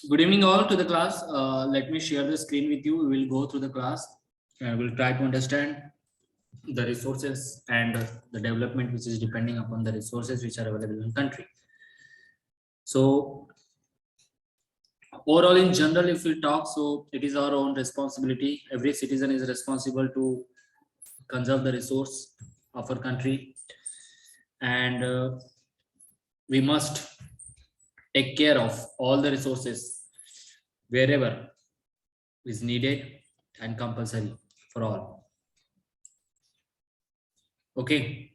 Good evening all to the class. Let me share the screen with you. We will go through the class and we'll try to understand the resources and the development which is depending upon the resources which are available in the country. So overall in general, if we talk, so it is our own responsibility. Every citizen is responsible to conserve the resource of our country, and we must take care of all the resources wherever is needed and compulsory for all. Okay.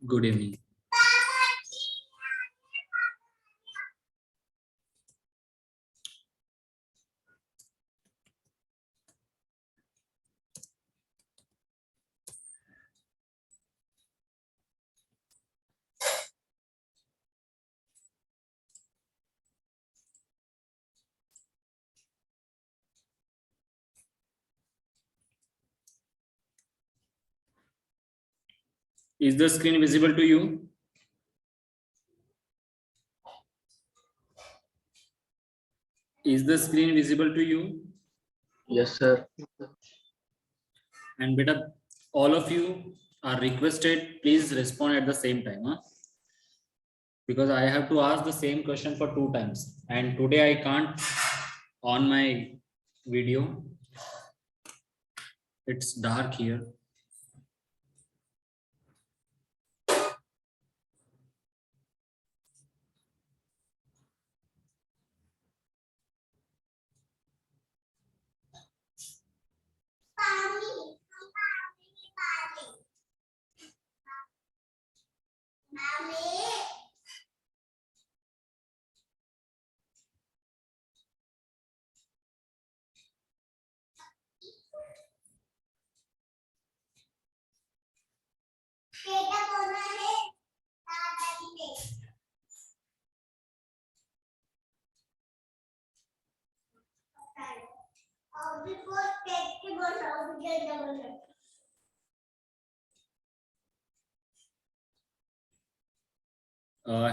Good evening. Is the screen visible to you? Is the screen visible to you? Yes, sir. And beta, all of you are requested, please respond at the same time. Huh? Because I have to ask the same question for 2 times. And today I can't on my video. It's dark here.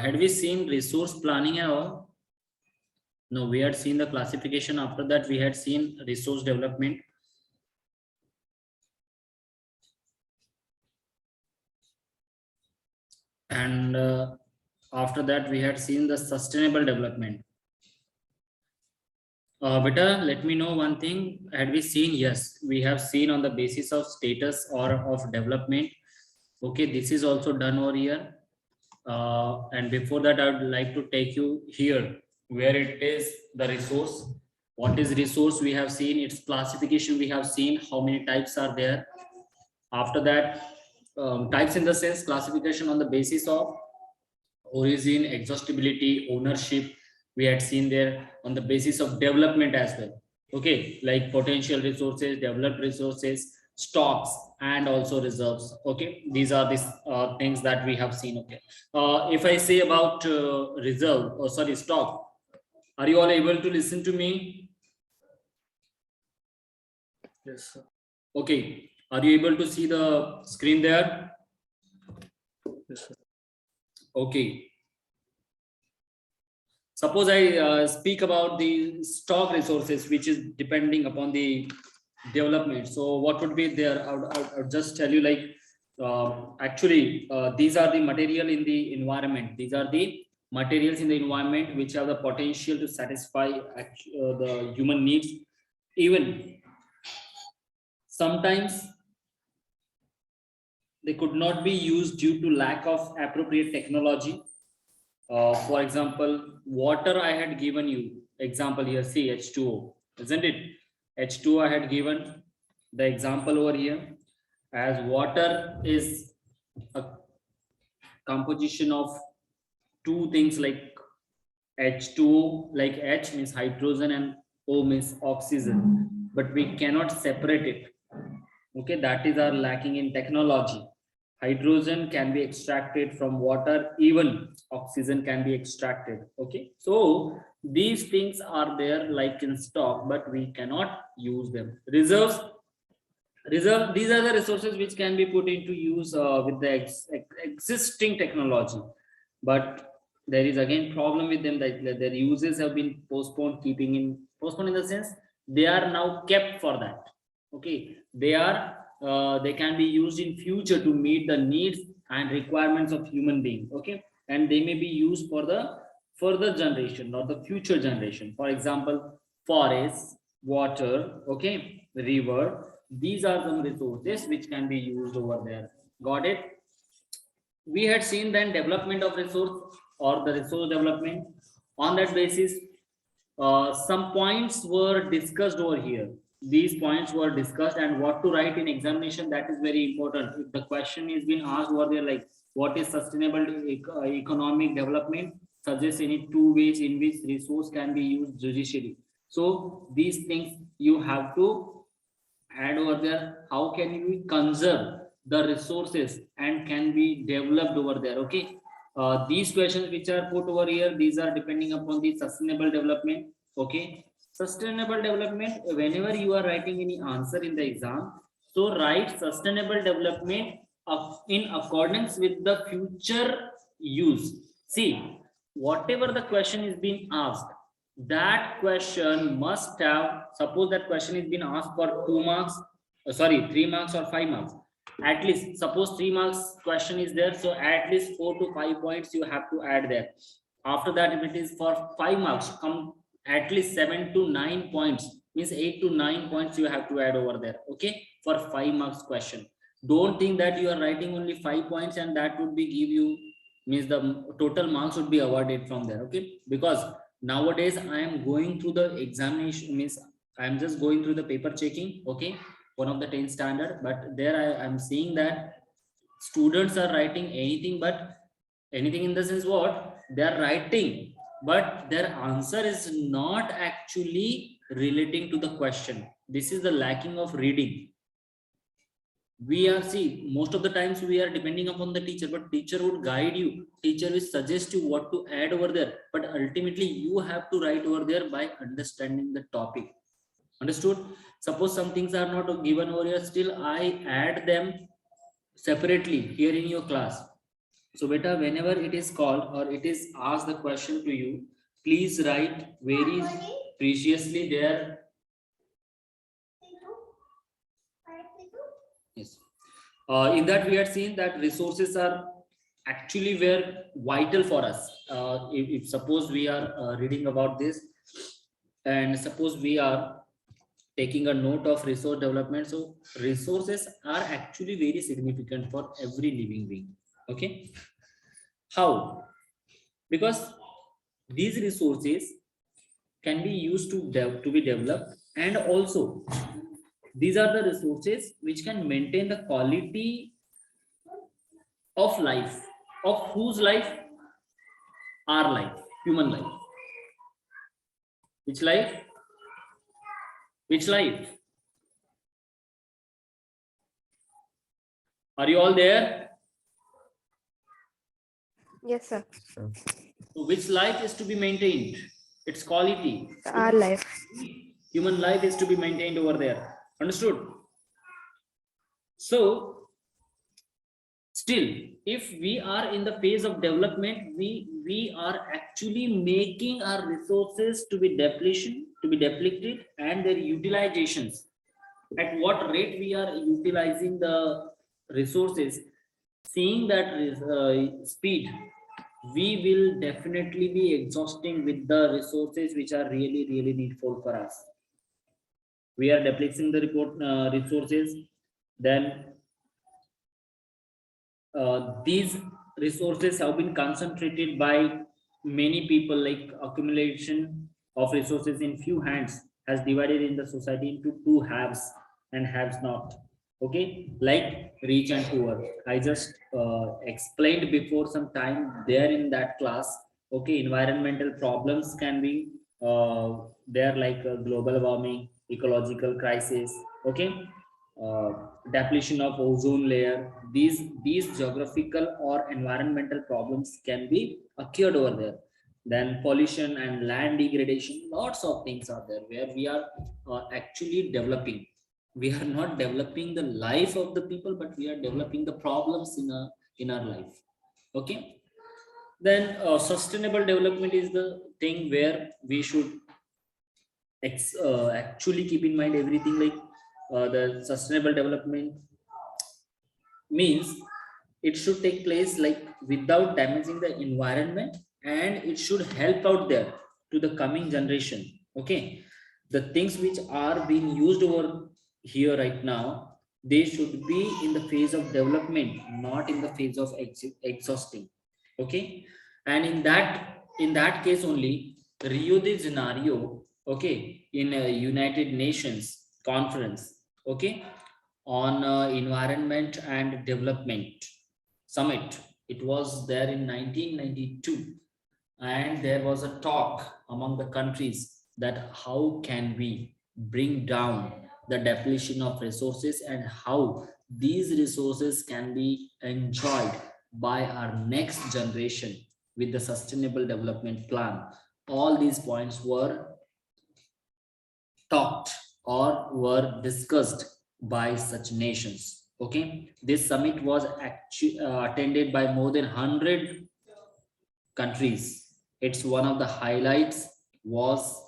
Had we seen resource planning and all? No, we had seen the classification. After that, we had seen resource development. And after that, we had seen the sustainable development. Beta, let me know one thing. Had we seen? Yes, we have seen on the basis of status or of development. Okay, this is also done over here. And before that, I would like to take you here where it is the resource. What is resource? We have seen its classification. We have seen how many types are there. After that, types in the sense classification on the basis of origin, exhaustibility, ownership. We had seen there on the basis of development as well. Okay, like potential resources, developed resources, stocks, and also reserves. Okay, these are these things that we have seen. Okay, if I say about reserve, or sorry, stock, are you all able to listen to me? Yes, sir. Okay, are you able to see the screen there? Yes, sir. Okay. Suppose I speak about the stock resources, which is depending upon the development. So what would be there? I would just tell you like, actually, these are the material in the environment. These are the materials in the environment which have the potential to satisfy the human needs. Even sometimes they could not be used due to lack of appropriate technology. For example, water I had given you example here, see H2O, isn't it? H2O I had given the example over here as water is a composition of two things like H2O, like H means hydrogen and O means oxygen, but we cannot separate it. Okay, that is our lacking in technology. Hydrogen can be extracted from water, even oxygen can be extracted. Okay, so these things are there like in stock, but we cannot use them. Reserves, these are the resources which can be put into use with the existing technology, but there is again problem with them that their uses have been postponed, postponed in the sense they are now kept for that. Okay, they can be used in future to meet the needs and requirements of human being. Okay, and they may be used for the further generation or the future generation. For example, forests, water, okay, river, these are some resources which can be used over there. Got it? We had seen then development of resource or the resource development. On that basis, some points were discussed over here. These points were discussed, and what to write in examination, that is very important. If the question is being asked over there like what is sustainable economic development, suggest any two ways in which resource can be used judicially. So these things you have to add over there. How can we conserve the resources and can be developed over there? Okay, these questions which are put over here, these are depending upon the sustainable development. Okay, sustainable development, whenever you are writing any answer in the exam, so write sustainable development in accordance with the future use. See, whatever the question is being asked, that question must have, suppose that question is being asked for 2 marks, sorry, 3 marks or 5 marks, at least suppose 3 marks question is there, so at least 4 to 5 points you have to add there. After that, if it is for 5 marks, come at least 7 to 9 points, means 8 to 9 points you have to add over there. Okay, for 5 marks question. Don't think that you are writing only 5 points and that would be give you, means the total marks would be awarded from there. Okay, because nowadays I am going through the examination, means I am just going through the paper checking. Okay, one of the 10 standard, but there I am seeing that students are writing anything, but anything in the sense what they are writing, but their answer is not actually relating to the question. This is the lacking of reading. We are, see, most of the times we are depending upon the teacher, but teacher would guide you, teacher will suggest you what to add over there, but ultimately you have to write over there by understanding the topic. Understood? Suppose some things are not given over here, still I add them separately here in your class. So beta, whenever it is called or it is asked the question to you, please write very preciously there. Yes. In that we had seen that resources are actually were vital for us. If suppose we are reading about this, and suppose we are taking a note of resource development, so resources are actually very significant for every living being. Okay, how? Because these resources can be used to be developed, and also these are the resources which can maintain the quality of life. Of whose life? Our life, human life. Which life? Which life? Are you all there? Yes, sir. So which life is to be maintained? Its quality. Our life. Human life is to be maintained over there. Understood? So still, if we are in the phase of development, we are actually making our resources to be depleted, and their utilizations. At what rate we are utilizing the resources, seeing that speed, we will definitely be exhausting with the resources which are really needful for us. We are depleting the resources, then these resources have been concentrated by many people, like accumulation of resources in few hands has divided in the society into two haves and haves not. Okay, like rich and poor. I just explained before some time there in that class. Okay, environmental problems can be there, like global warming, ecological crisis. Okay, uh, depletion of ozone layer. These geographical or environmental problems can be occurred over there. Then pollution and land degradation. Lots of things are there where we are actually developing. We are not developing the life of the people, but we are developing the problems in our life. Okay, then sustainable development is the thing where we should actually keep in mind everything, like the sustainable development means it should take place like without damaging the environment, and it should help out there to the coming generation. Okay, the things which are being used over here right now, they should be in the phase of development, not in the phase of exhausting. Okay, and in that case only Rio de Janeiro, okay, in a United Nations conference, okay, on environment and development summit. It was there in 1992, and there was a talk among the countries that how can we bring down the depletion of resources and how these resources can be enjoyed by our next generation with the sustainable development plan. All these points were talked or were discussed by such nations. Okay, this summit was actually attended by more than 100 countries. It's one of the highlights was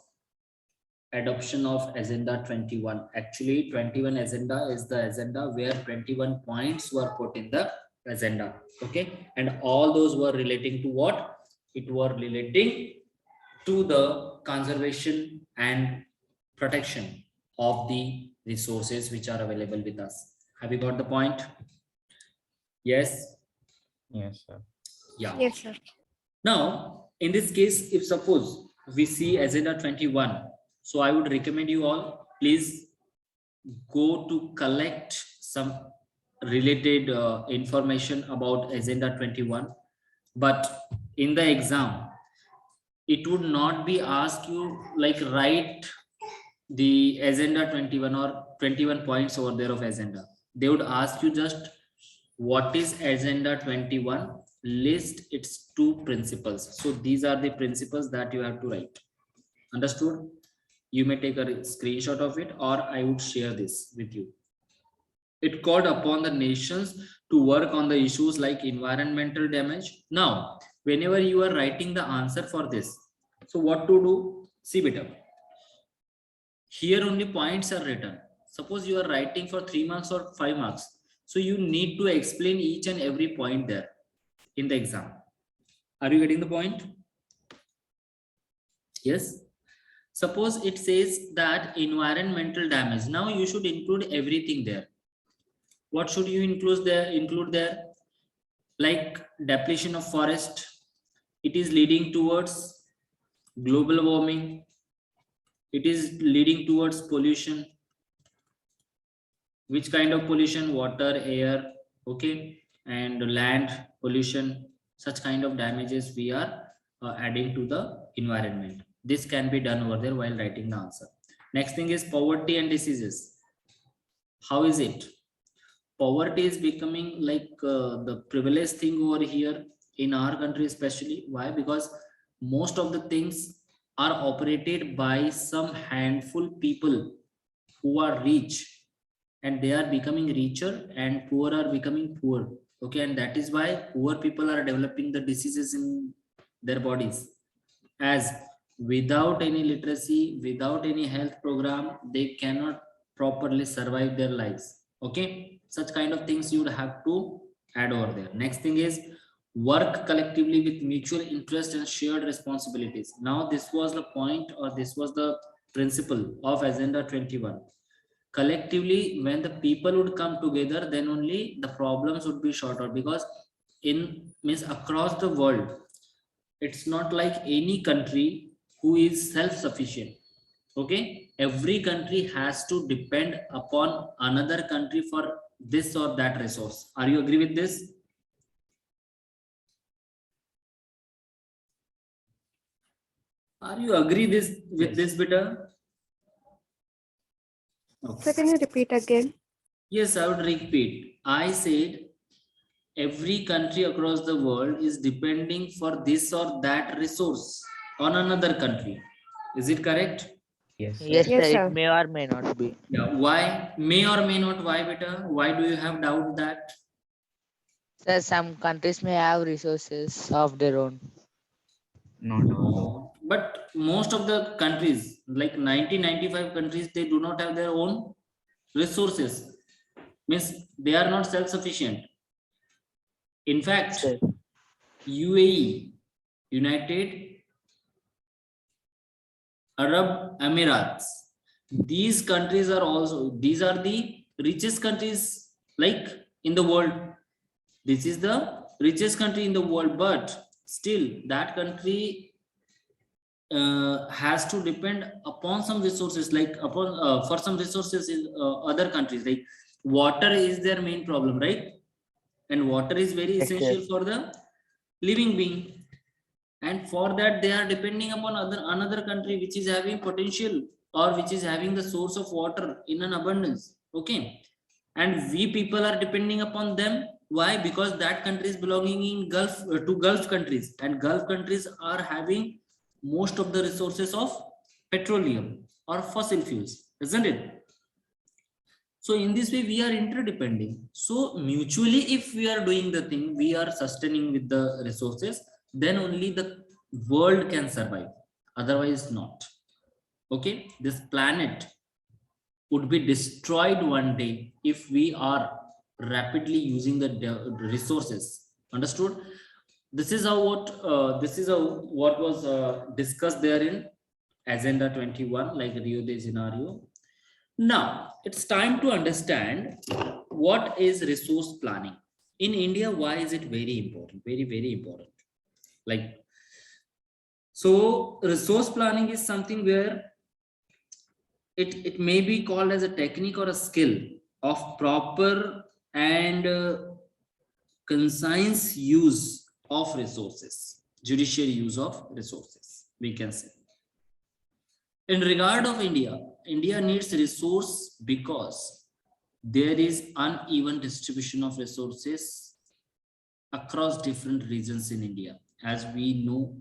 adoption of Agenda 21. Actually, 21 agenda is the agenda where 21 points were put in the agenda. Okay, and all those were relating to what? It were relating to the conservation and protection of the resources which are available with us. Have you got the point? Yes. Yes, sir. Yeah. Yes, sir. Now, in this case, if suppose we see Agenda 21, so I would recommend you all, please go to collect some related information about Agenda 21. But in the exam, it would not be asked you like write the Agenda 21 or 21 points over there of agenda. They would ask you just what is Agenda 21, list its two principles. So these are the principles that you have to write. Understood? You may take a screenshot of it, or I would share this with you. It called upon the nations to work on the issues like environmental damage. Now, whenever you are writing the answer for this, so what to do? See better. Here only points are written. Suppose you are writing for 3 marks or 5 marks. So you need to explain each and every point there in the exam. Are you getting the point? Yes. Suppose it says that environmental damage. Now you should include everything there. What should you include there? Like depletion of forest. It is leading towards global warming. It is leading towards pollution. Which kind of pollution? Water, air, okay, and land pollution. Such kind of damages we are adding to the environment. This can be done over there while writing the answer. Next thing is poverty and diseases. How is it? Poverty is becoming like the privileged thing over here in our country, especially. Why? Because most of the things are operated by some handful people who are rich, and they are becoming richer and poor are becoming poor. Okay, and that is why poor people are developing the diseases in their bodies, as without any literacy, without any health program, they cannot properly survive their lives. Okay, such kind of things you would have to add over there. Next thing is work collectively with mutual interest and shared responsibilities. Now this was the point, or this was the principle of Agenda 21. Collectively, when the people would come together, then only the problems would be sorted out, because in means across the world, it's not like any country who is self-sufficient. Okay, every country has to depend upon another country for this or that resource. Are you agree with this? Are you agree with this, beta? Okay. So can you repeat again? Yes, I would repeat. I said every country across the world is depending for this or that resource on another country. Is it correct? Yes, sir. Yes, sir. It may or may not be. Yeah. Why? May or may not. Why, beta? Why do you have doubt that? Sir, some countries may have resources of their own. Not all. But most of the countries, like 95 countries, they do not have their own resources. Means they are not self-sufficient. In fact, Sir. UAE, United Arab Emirates, these countries are also, these are the richest countries like in the world. This is the richest country in the world, but still that country has to depend upon some resources, like upon for some resources in other countries, like water is their main problem, right? And water is very Yes, essential sir. for the living being, and for that they are depending upon another country which is having potential or which is having the source of water in an abundance. Okay, and we people are depending upon them. Why? Because that country is belonging in Gulf to Gulf countries, and Gulf countries are having most of the resources of petroleum or fossil fuels, isn't it? So in this way we are interdependent. So mutually, if we are doing the thing, we are sustaining with the resources, then only the world can survive, otherwise not. Okay, this planet would be destroyed one day if we are rapidly using the resources. Understood? This is how what was discussed there in agenda 21, like Rio de Janeiro. Now it's time to understand what is resource planning in India. Why is it very important? Very important. Like, so resource planning is something where it may be called as a technique or a skill of proper and concise use of resources, judicial use of resources, we can say. In regard of India, India needs resource because there is uneven distribution of resources across different regions in India. As we know,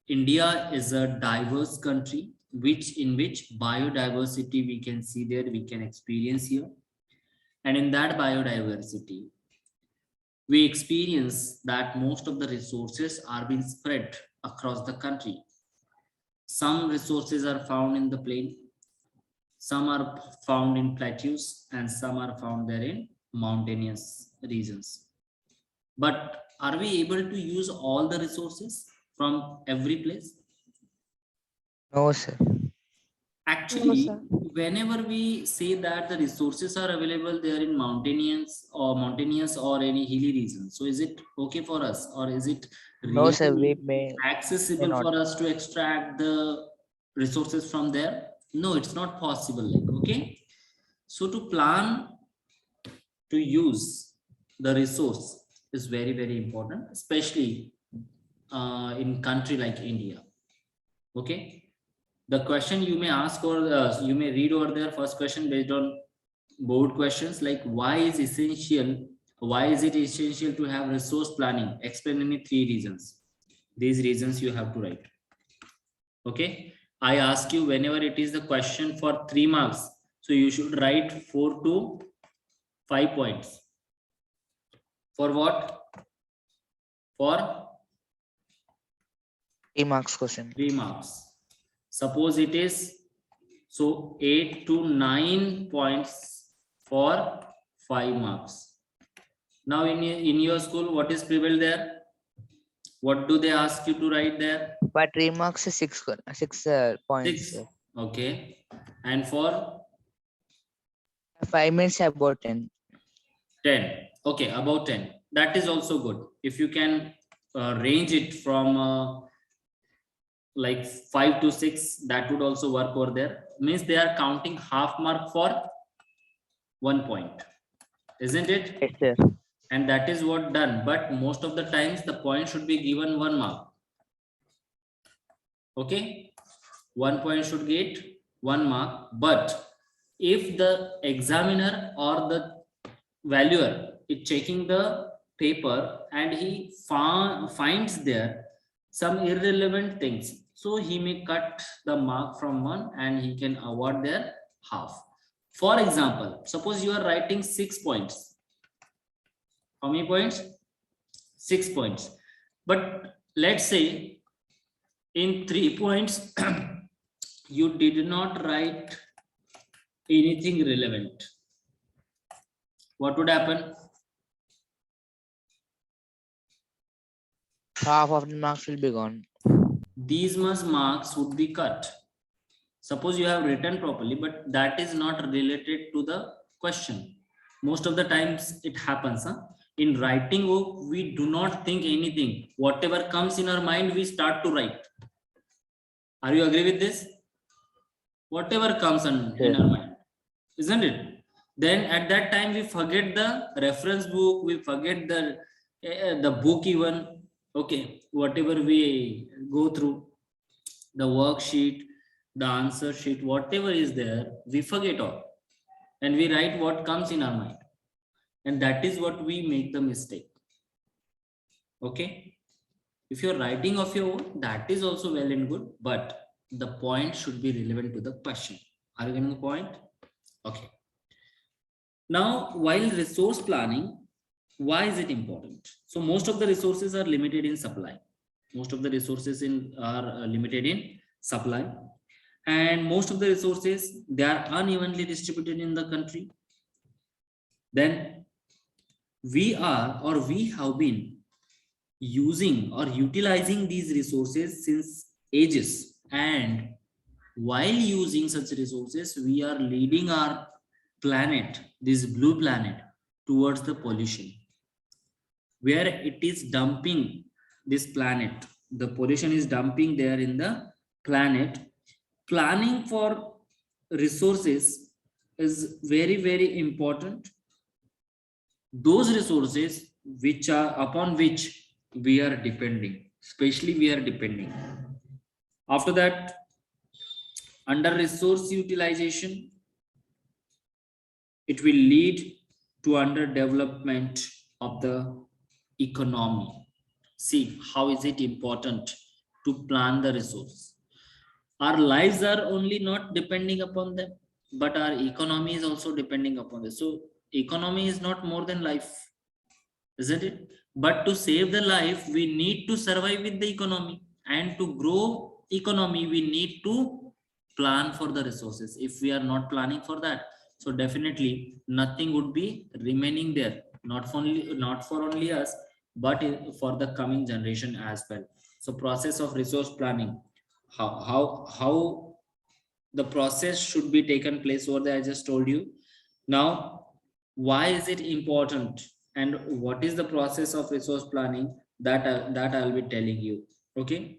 India is a diverse country, in which biodiversity we can see there, we can experience here. And in that biodiversity, we experience that most of the resources are being spread across the country. Some resources are found in the plain, some are found in plateaus, and some are found there in mountainous regions. But are we able to use all the resources from every place? No, sir. Actually, sir. whenever we say that the resources are available there in mountainous or any hilly region, so is it okay for us, or is it No, sir. really We may accessible not. for us to extract the resources from there? No, it's not possible. Like, okay, so to plan to use the resource is very important, especially in country like India. Okay, the question you may ask, or you may read over there, first question based on board questions, like why is it essential to have resource planning? Explain any 3 reasons. These reasons you have to write. Okay, I ask you, whenever it is the question for 3 marks, so you should write 4 to 5 points. For what? For 3 marks question. 3 marks. Suppose it is, so 8 to 9 points for 5 marks. Now in your school, what is prevailed there? What do they ask you to write there? But 3 marks is 6 points. 6. Sir. Okay. And for 5 minutes about 10. 10. Okay, about 10. That is also good. If you can range it from like 5 to 6, that would also work over there. Means they are counting half mark for 1 point, isn't it? Yes, sir. And that is what done, but most of the times the point should be given 1 mark. Okay, 1 point should get 1 mark, but if the examiner or the valuer is checking the paper and he finds there some irrelevant things, so he may cut the mark from 1 and he can award their half. For example, suppose you are writing 6 points. How many points? 6 points. But let's say in 3 points you did not write anything relevant. What would happen? Half of the marks will be gone. These much marks would be cut. Suppose you have written properly, but that is not related to the question. Most of the times it happens. In writing work, we do not think anything. Whatever comes in our mind, we start to write. Are you agree with this? Whatever comes in our mind, isn't it? Then at that time we forget the reference book, we forget the book even. Okay, whatever we go through, the worksheet, the answer sheet, whatever is there, we forget all, and we write what comes in our mind, and that is what we make the mistake. Okay, if you're writing of your own, that is also well and good, but the point should be relevant to the question. Are you getting the point? Okay. Now, while resource planning, why is it important? So most of the resources are limited in supply. Most of the resources are limited in supply. And most of the resources, they are unevenly distributed in the country. Then we have been using or utilizing these resources since ages. And while using such resources, we are leading our planet, this blue planet, towards the pollution, where it is dumping this planet. The pollution is dumping there in the planet. Planning for resources is very, very important. Those resources which are upon which we are depending, especially we are depending. After that, under resource utilization, it will lead to underdevelopment of the economy. See, how is it important to plan the resource? Our lives are only not depending upon them, but our economy is also depending upon this. So economy is not more than life, isn't it? But to save the life, we need to survive with the economy, and to grow economy, we need to plan for the resources. If we are not planning for that, so definitely nothing would be remaining there, not for only us, but for the coming generation as well. So process of resource planning, how the process should be taken place over there, I just told you. Now, why is it important and what is the process of resource planning, that I'll be telling you. Okay,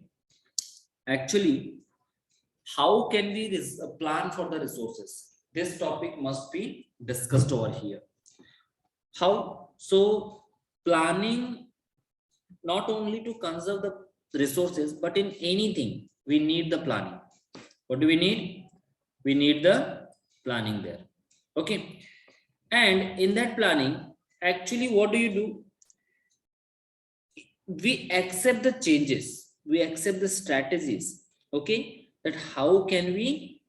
actually, how can we plan for the resources? This topic must be discussed over here. How? So planning not only to conserve the resources, but in anything we need the planning. What do we need? We need the planning there. Okay, and in that planning, actually what do? We accept the changes, we accept the strategies. Okay, that how can we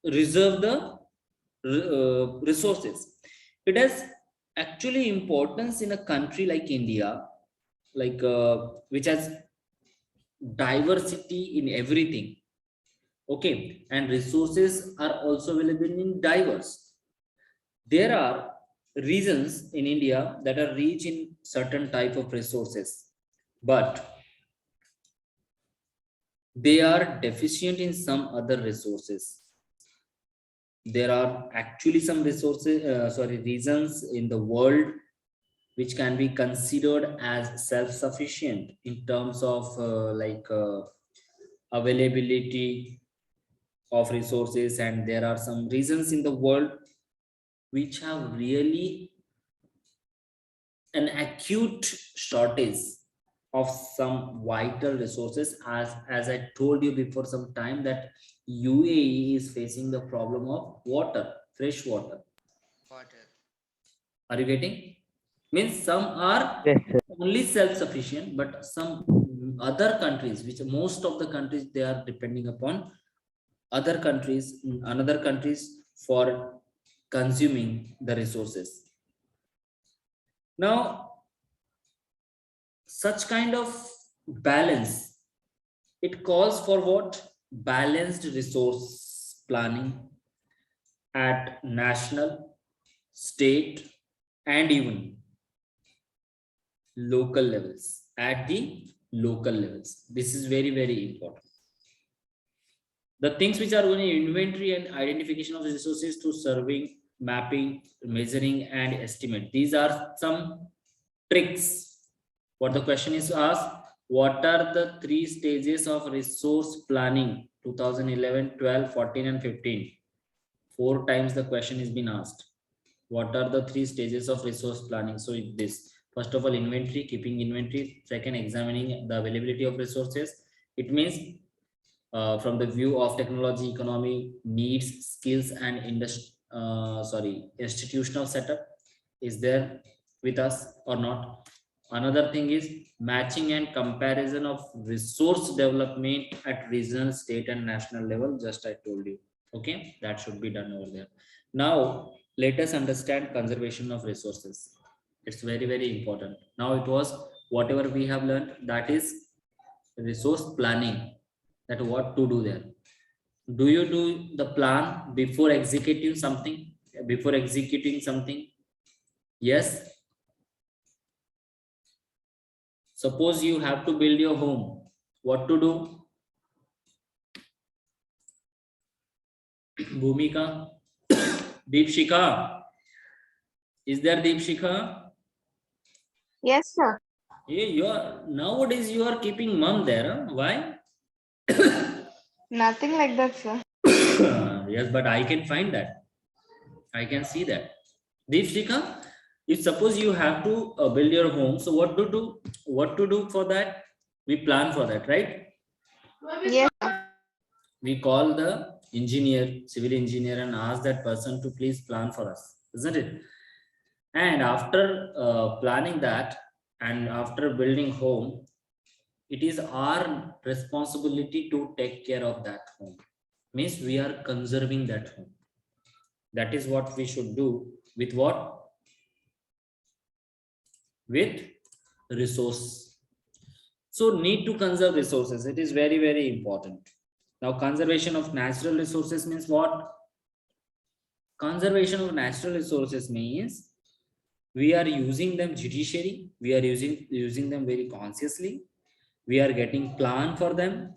reserve the resources. It has actually importance in a country like India, like which has diversity in everything. Okay, and resources are also available in diverse. There are regions in India that are rich in certain type of resources, but they are deficient in some other resources. There are actually some regions in the world which can be considered as self-sufficient in terms of availability of resources, and there are some regions in the world which have really an acute shortage of some vital resources, as I told you before some time that UAE is facing the problem of water, fresh water. Are you getting? Means some are Yes, sir. only self-sufficient, but some other countries, which most of the countries, they are depending upon other countries, another countries for consuming the resources. Now, such kind of balance, it calls for what? Balanced resource planning at national, state, and even local levels. At the local levels, this is very, very important. The things which are going to inventory and identification of resources to serving, mapping, measuring, and estimate. These are some tricks. What the question is asked, what are the 3 stages of resource planning? 2011, 12, 14, and 15. 4 times the question is been asked. What are the 3 stages of resource planning? So this, first of all, inventory, keeping inventory. Second, examining the availability of resources. It means from the view of technology, economy, needs, skills, and institutional setup is there with us or not. Another thing is matching and comparison of resource development at regional, state, and national level. Just I told you. Okay, that should be done over there. Now let us understand conservation of resources. It's very, very important. Now it was whatever we have learned, that is resource planning, that what to do there. Do you do the plan before executing something? Before executing something? Yes. Suppose you have to build your home. What to do? Bhumika? Deepshika? Is there Deepshika? Yes, sir. Hey, you are nowadays you are keeping mom there. Huh? Why? Nothing like that, sir. Yes, but I can find that. I can see that. Deepshika, if suppose you have to build your home, so what to do? What to do for that? We plan for that, right? Yes, sir. We call the engineer, civil engineer, and ask that person to please plan for us, isn't it? And after planning that, and after building home, it is our responsibility to take care of that home. Means we are conserving that home. That is what we should do with what? With resource. So need to conserve resources. It is very, very important. Now conservation of natural resources means what? Conservation of natural resources means we are using them judicially. We are using them very consciously. We are getting plan for them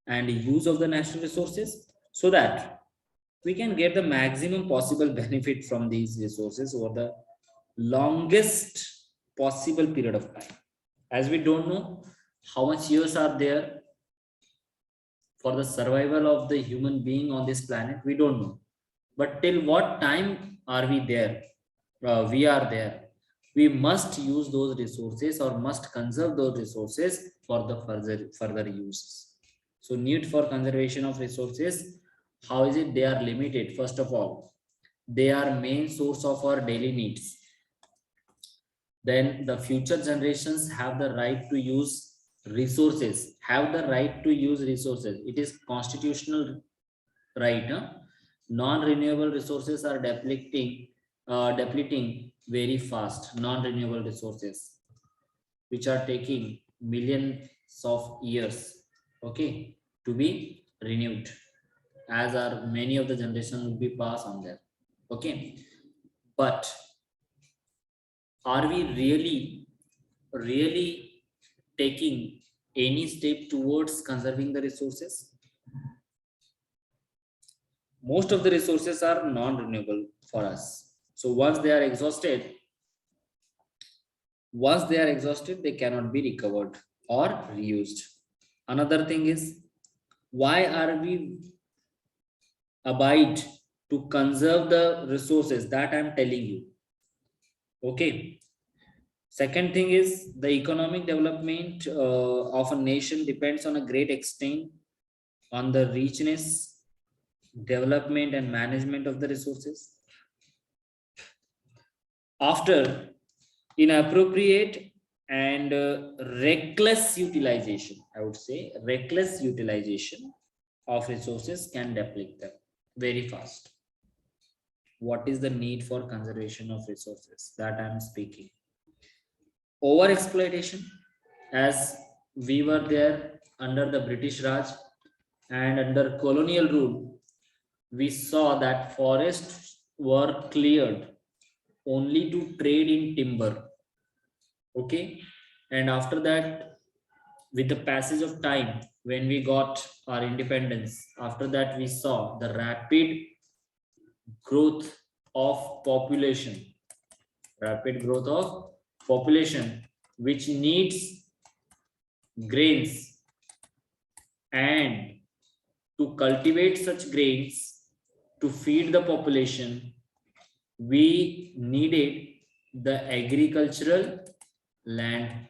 and use of the natural resources so that we can get the maximum possible benefit from these resources over the longest possible period of time. As we don't know how much years are there for the survival of the human being on this planet, we don't know. But till what time are we there? We are there. We must use those resources or must conserve those resources for the further uses. So need for conservation of resources, how is it? They are limited. First of all, they are main source of our daily needs. Then the future generations have the right to use resources, have the right to use resources. It is constitutional right. Huh? Non-renewable resources are depleting very fast. Non-renewable resources, which are taking millions of years, okay, to be renewed, as are many of the generations will be passed on there. Okay, but are we really taking any step towards conserving the resources? Most of the resources are non-renewable for us. So once they are exhausted, they cannot be recovered or reused. Another thing is, why are we abide to conserve the resources that I'm telling you. Okay. Second thing is the economic development of a nation depends on a great extent on the richness, development, and management of the resources. After inappropriate and reckless utilization, I would say reckless utilization of resources can deplete them very fast. What is the need for conservation of resources that I'm speaking? Over exploitation, as we were there under the British Raj and under colonial rule, we saw that forests were cleared only to trade in timber. Okay, and after that, with the passage of time, when we got our independence, after that we saw the rapid growth of population, which needs grains, and to cultivate such grains to feed the population, we needed the agricultural land,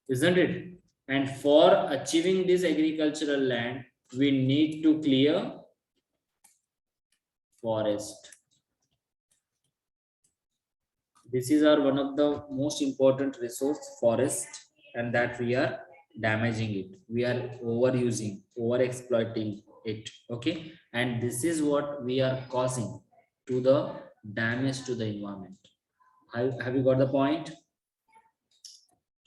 isn't it? And for achieving this agricultural land, we need to clear forest. This is our one of the most important resource, forest, and that we are damaging it. We are overusing, over exploiting it. Okay, and this is what we are causing to the damage to the environment. Have you got the point?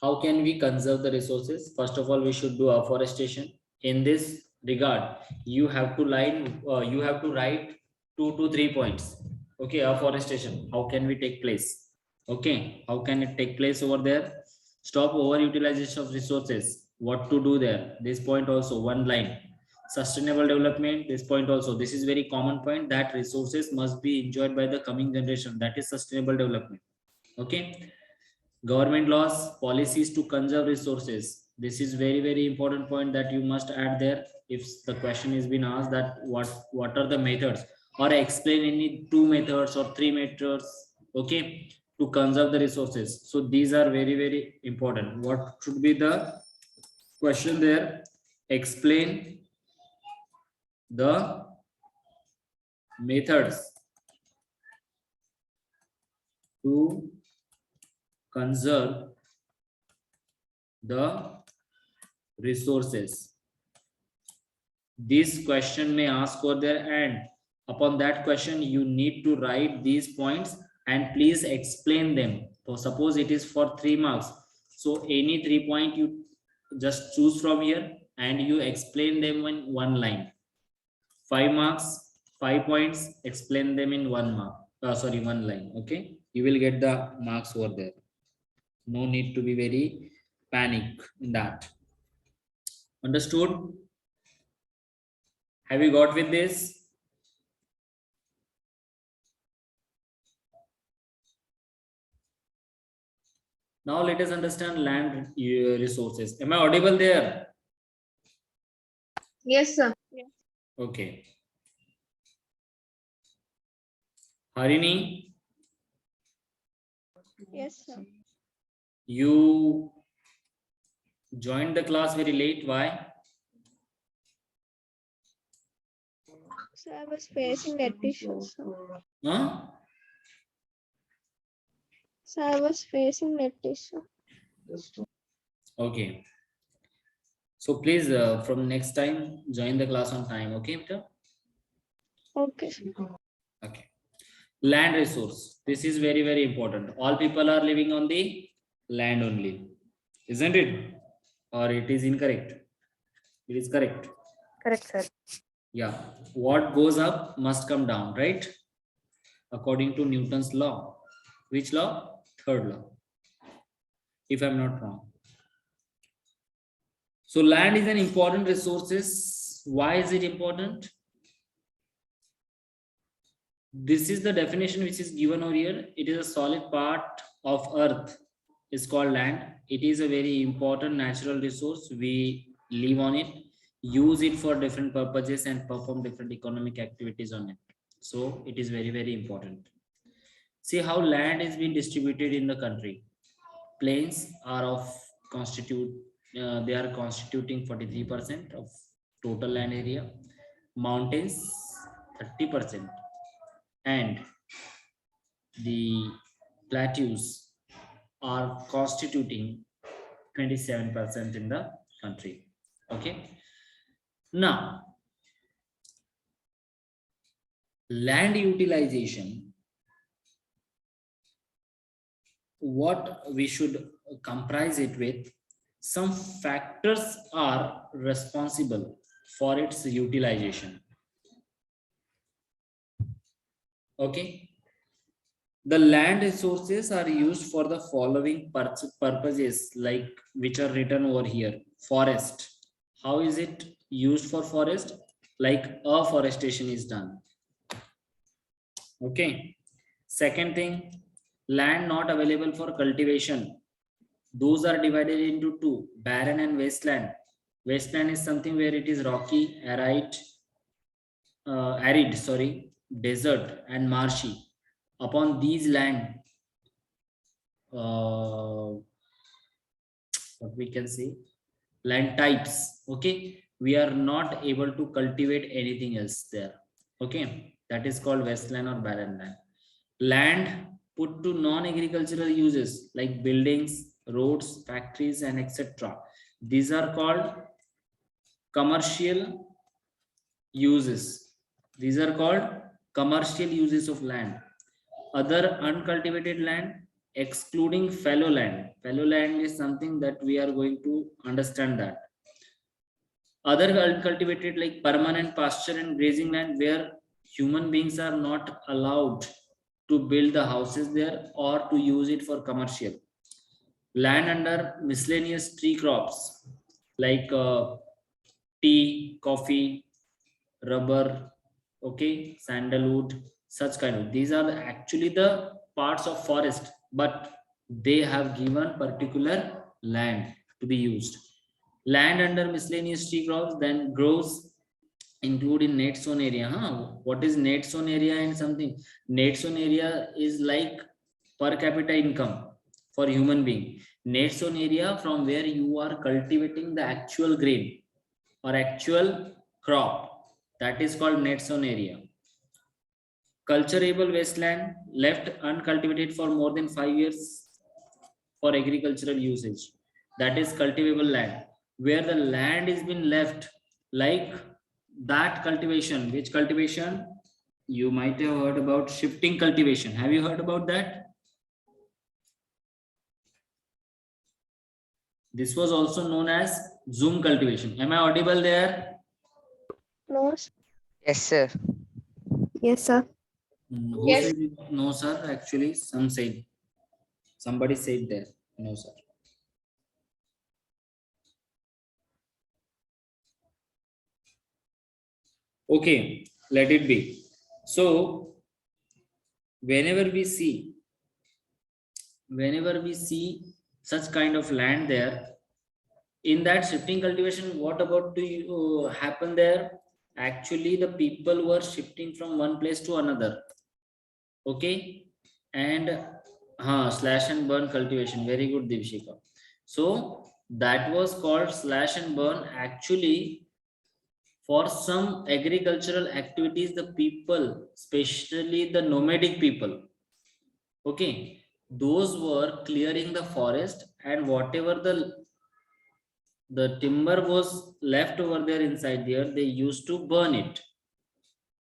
How can we conserve the resources? First of all, we should do afforestation. In this regard, you have to write 2 to 3 points. Okay, afforestation. How can we take place? Okay, how can it take place over there? Stop overutilization of resources. What to do there? This point also, one line. Sustainable development, this point also. This is very common point, that resources must be enjoyed by the coming generation. That is sustainable development. Okay. Government laws, policies to conserve resources. This is very important point that you must add there. If the question is been asked that what are the methods, or explain any 2 methods or 3 methods, okay, to conserve the resources. So these are very important. What should be the question there? Explain the methods to conserve the resources. This question may ask over there, and upon that question you need to write these points and please explain them. So suppose it is for 3 marks, so any 3 point you just choose from here and you explain them in 1 line. 5 marks, 5 points, explain them in 1 mark. 1 line. Okay, you will get the marks over there. No need to be very panic in that. Understood? Have you got with this? Now let us understand land resources. Am I audible there? Yes, sir. Okay. Harini, Yes, sir. you joined the class very late. Why? So I was facing net issues. Huh? So I was facing net issue. Okay. So please, from next time, join the class on time. Okay, Peter? Okay. Okay. Land resource. This is very important. All people are living on the land only, isn't it? Or it is incorrect? It is correct. Correct, sir. Yeah. What goes up must come down, right? According to Newton's law. Which law? Third law, if I'm not wrong. So land is an important resource. Why is it important? This is the definition which is given over here. It is a solid part of earth. It's called land. It is a very important natural resource. We live on it. use it for different purposes and perform different economic activities on it. So it is very, very important. See how land is being distributed in the country. Plains are of constitute, they are constituting 43% of total land area. Mountains 30%, and the plateaus are constituting 27% in the country. Okay. Now, land utilization, what we should comprise it with, some factors are responsible for its utilization. Okay. The land resources are used for the following purposes, like which are written over here. Forest. How is it used for forest? Like afforestation is done. Okay. Second thing, land not available for cultivation. Those are divided into two, barren and wasteland. Wasteland is something where it is rocky, arid, desert and marshy. Upon these land, what we can say, land types, okay, we are not able to cultivate anything else there. Okay, that is called wasteland or barren land. Land put to non-agricultural uses like buildings, roads, factories, and etc. These are called commercial uses. These are called commercial uses of land. Other uncultivated land, excluding fallow land. Fallow land is something that we are going to understand that. Other uncultivated like permanent pasture and grazing land, where human beings are not allowed to build the houses there or to use it for commercial. Land under miscellaneous tree crops like tea, coffee, rubber, okay, sandalwood, such kind of. These are actually the parts of forest, but they have given particular land to be used. Land under miscellaneous tree crops then grows include in net zone area. What is net zone area and something? Net zone area is like per capita income for human being. Net zone area from where you are cultivating the actual grain or actual crop, that is called net zone area. Culturable wasteland left uncultivated for more than 5 years for agricultural usage, that is cultivable land, where the land is been left like that cultivation. Which cultivation? You might have heard about shifting cultivation. Have you heard about that? This was also known as zoom cultivation. Am I audible there? No. Yes, sir. Yes, sir. Who Yes. said no, sir? Actually, somebody said there. No, sir. Okay, let it be. So, whenever we see such kind of land there, in that shifting cultivation, what about to happen there? Actually, the people were shifting from one place to another. Okay, and slash and burn cultivation. Very good, Divshika. So that was called slash and burn. Actually, for some agricultural activities, the people, especially the nomadic people, okay, those were clearing the forest, and whatever the timber was left over there inside there, they used to burn it.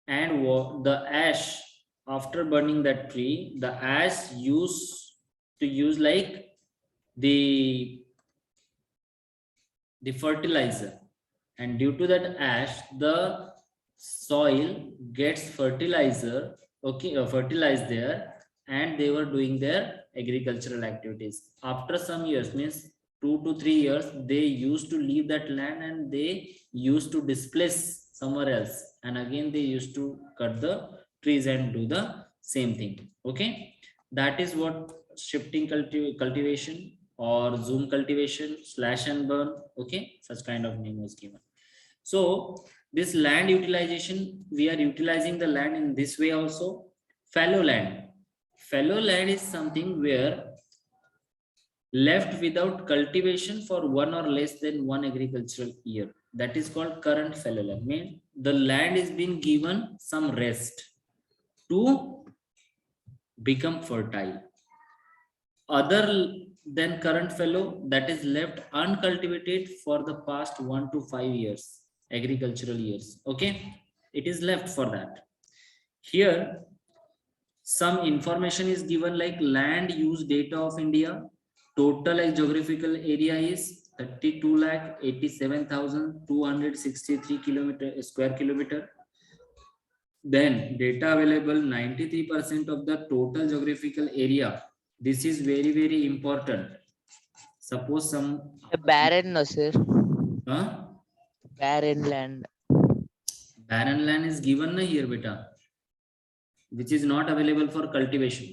And the ash, after burning that tree, the ash used to use like the fertilizer, and due to that ash the soil gets fertilizer, okay, fertilized there, and they were doing their agricultural activities. After some years, means 2 to 3 years, they used to leave that land and they used to displace somewhere else, and again they used to cut the trees and do the same thing. Okay, that is what shifting cultivation or zoom cultivation, slash and burn, okay, such kind of name was given. So this land utilization, we are utilizing the land in this way also. Fallow land, fallow land is something where left without cultivation for one or less than one agricultural year, that is called current fallow land. Mean the land is being given some rest to become fertile. Other than current fallow, that is left uncultivated for the past 1 to 5 years, agricultural years. Okay, it is left for that. Here some information is given like land use data of India. Total geographical area is 32,87,263 square kilometer. Then data available 93% of the total geographical area. This is very very important. Suppose some Barren, no, sir. huh? Barren land. Barren land is given na here beta, which is not available for cultivation.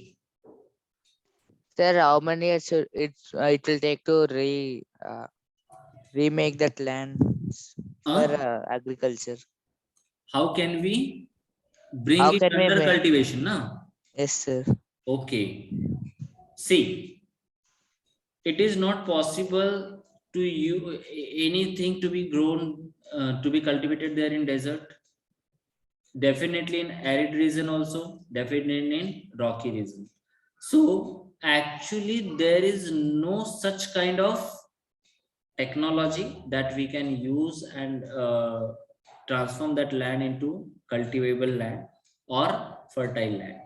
Sir, how many years it will take to remake that land for agriculture? How can we bring How it can we under make? cultivation na? Yes, sir. Okay, see, it is not possible to you anything to be grown to be cultivated there in desert. Definitely in arid region also, definitely in rocky region. So actually there is no such kind of technology that we can use and transform that land into cultivable land or fertile land.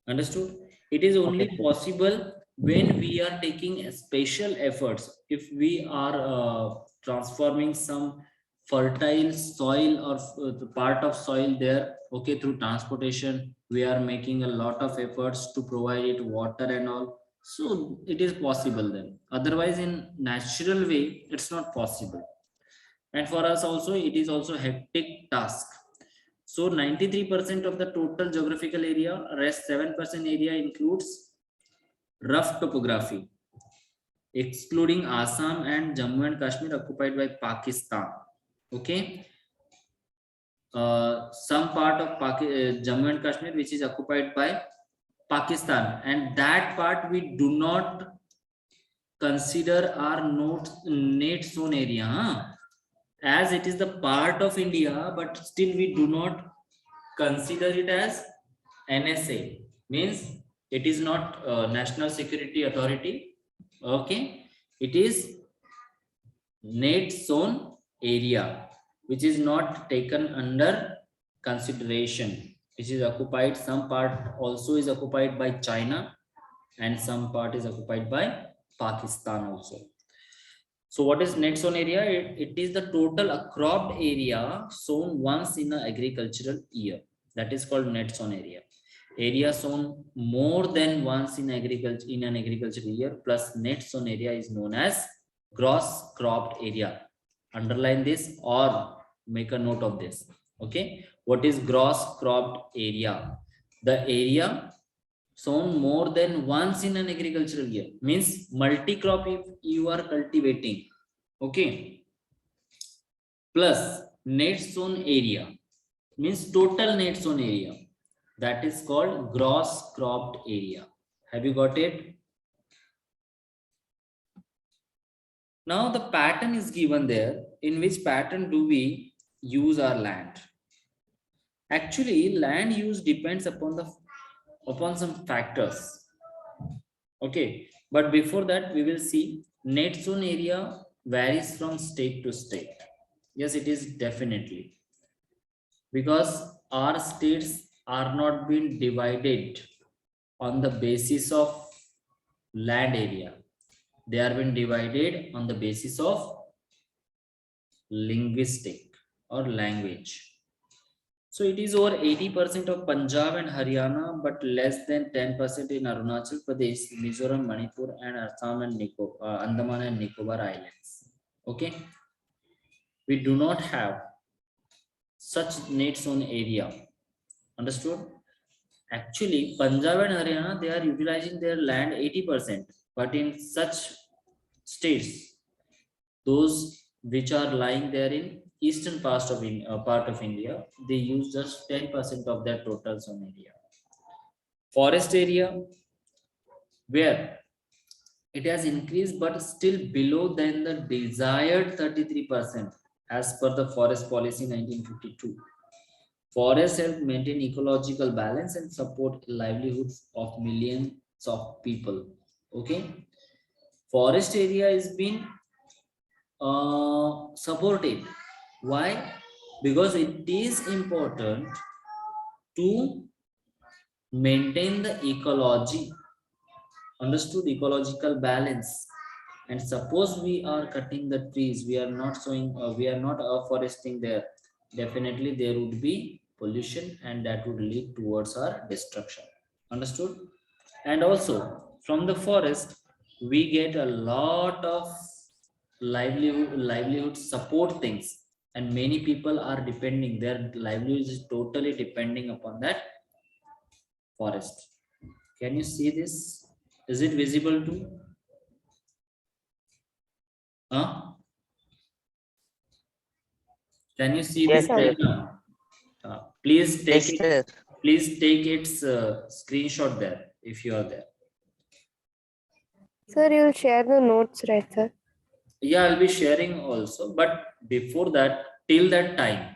Understood? It is only Okay. possible when we are taking special efforts. If we are transforming some fertile soil or the part of soil there, okay, through transportation, we are making a lot of efforts to provide it water and all, so it is possible then. Otherwise in natural way it's not possible. And for us also it is also hectic task. So 93% of the total geographical area, rest 7% area includes rough topography, excluding Assam and Jammu and Kashmir occupied by Pakistan. Okay, some part of Jammu and Kashmir which is occupied by Pakistan, and that part we do not consider our net zone area, huh? As it is the part of India, but still we do not consider it as NSA, means it is not National Security Authority. Okay, it is net zone area, which is not taken under consideration, which is occupied, some part also is occupied by China and some part is occupied by Pakistan also. So what is net sown area? It is the total cropped area sown once in an agricultural year. That is called net sown area. Area sown more than once in agriculture in an agricultural year plus net sown area is known as gross cropped area. Underline this or make a note of this. Okay, what is gross cropped area? The area sown more than once in an agricultural year, means multi-crop if you are cultivating. Okay, plus net sown area means total net sown area, that is called gross cropped area. Have you got it? Now the pattern is given there. In which pattern do we use our land? Actually land use depends upon some factors. Okay, but before that we will see net zone area varies from state to state. Yes, it is definitely, because our states are not being divided on the basis of land area. They are being divided on the basis of linguistic or language. So it is over 80% of Punjab and Haryana, but less than 10% in Arunachal Pradesh, Mizoram, Manipur, and Assam and Andaman and Nicobar Islands. Okay, we do not have such net zone area. Understood? Actually, Punjab and Haryana, they are utilizing their land 80%, but in such states, those which are lying there in eastern part of India, they use just 10% of their total zone area. Forest area, where it has increased but still below than the desired 33% as per the forest policy 1952. Forests help maintain ecological balance and support livelihoods of millions of people. Okay, forest area is being supported. Why? Because it is important to maintain the ecology, understood, ecological balance. And suppose we are cutting the trees, we are not we are not afforesting there, definitely there would be pollution and that would lead towards our destruction, understood. And also from the forest we get a lot of livelihood support things, and many people are depending, their livelihood is totally depending upon that forest. Can you see this? Is it visible too? Huh? Can you see Yes, this sir. right now? Please take Yes, it. sir. Please take its screenshot there if you are there. Sir, you'll share the notes, right, sir? Yeah, I'll be sharing also. But before that, till that time,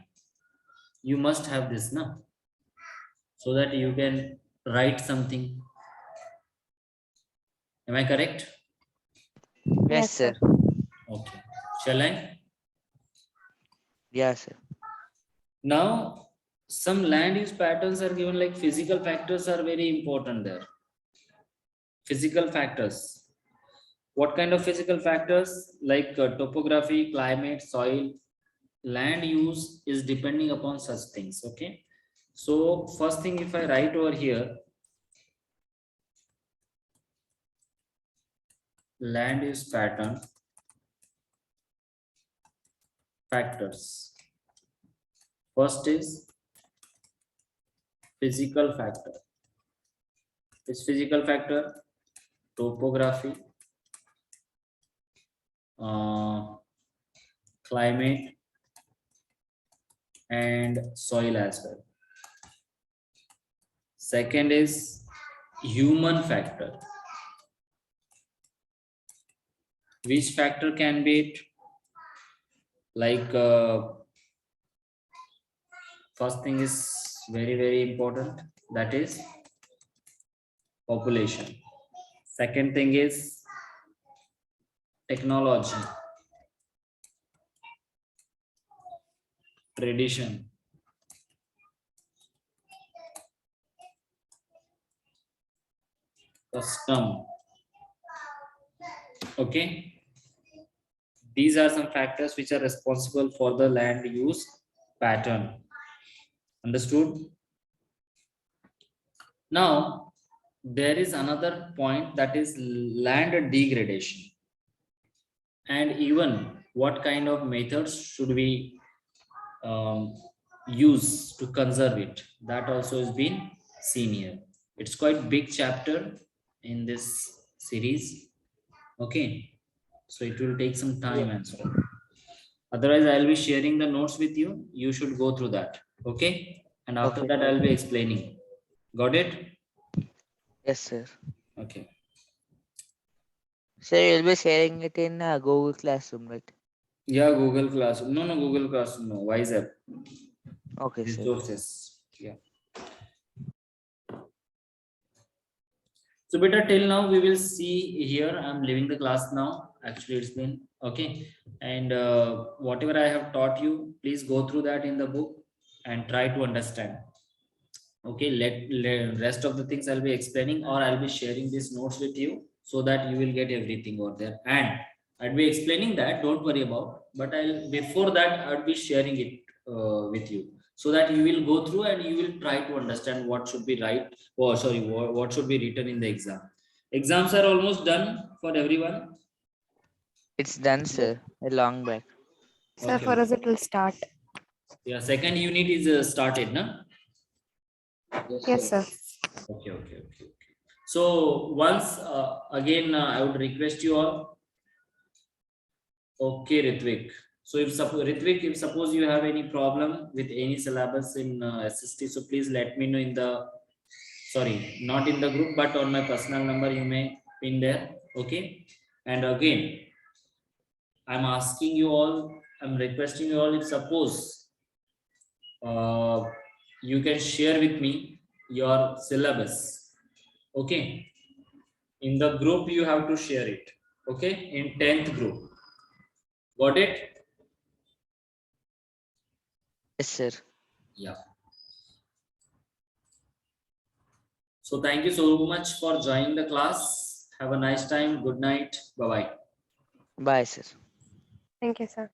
you must have this now, so that you can write something. Am I correct? Yes, sir. Okay. Shall I? Yes, sir. Now, some land use patterns are given, like physical factors are very important there. Physical factors. What kind of physical factors? Like topography, climate, soil, land use is depending upon such things. Okay. So first thing, if I write over here, land use pattern factors. First is physical factor. Its physical factor, topography, climate, and soil as well. Second is human factor. Which factor can be it? Like first thing is very important, that is population. Second thing is technology, tradition, custom. Okay, these are some factors which are responsible for the land use pattern, understood. Now there is another point, that is land degradation, and even what kind of methods should we use to conserve it, that also has been seen here. It's quite big chapter in this series. Okay, so it will take some time as well. Otherwise I'll be sharing the notes with you, you should go through that. Okay, and after Okay. that I'll be explaining. Got it? Yes, sir. Okay. So you'll be sharing it in Google Classroom, right? Yeah, Google Classroom. No, Google Classroom, no. WiseApp. Okay, sir. Resources. Yeah. So beta, till now we will see here. I'm leaving the class now. Actually, it's been okay. And whatever I have taught you, please go through that in the book and try to understand. Okay, let rest of the things I'll be explaining, or I'll be sharing these notes with you so that you will get everything over there. And I'll be explaining that, don't worry about, but I'll before that I'll be sharing it with you so that you will go through and you will try to understand what should be right, or sorry, what should be written in the exam. Exams are almost done for everyone. It's done, sir. A long back. Sir, Okay. for us it will start. Yeah, second unit is started, na? Yes, sir. Okay. So once again, I would request you all. Okay, Ritvik. So if Ritvik, if suppose you have any problem with any syllabus in SST, so please let me know in the, sorry, not in the group, but on my personal number, you may pin there. Okay. And again, I'm asking you all, I'm requesting you all, if suppose you can share with me your syllabus. Okay. In the group, you have to share it. Okay. In 10th group. Got it? Yes, sir. Yeah. So thank you so much for joining the class. Have a nice time. Good night. Bye-bye. Bye, sir. Thank you, sir.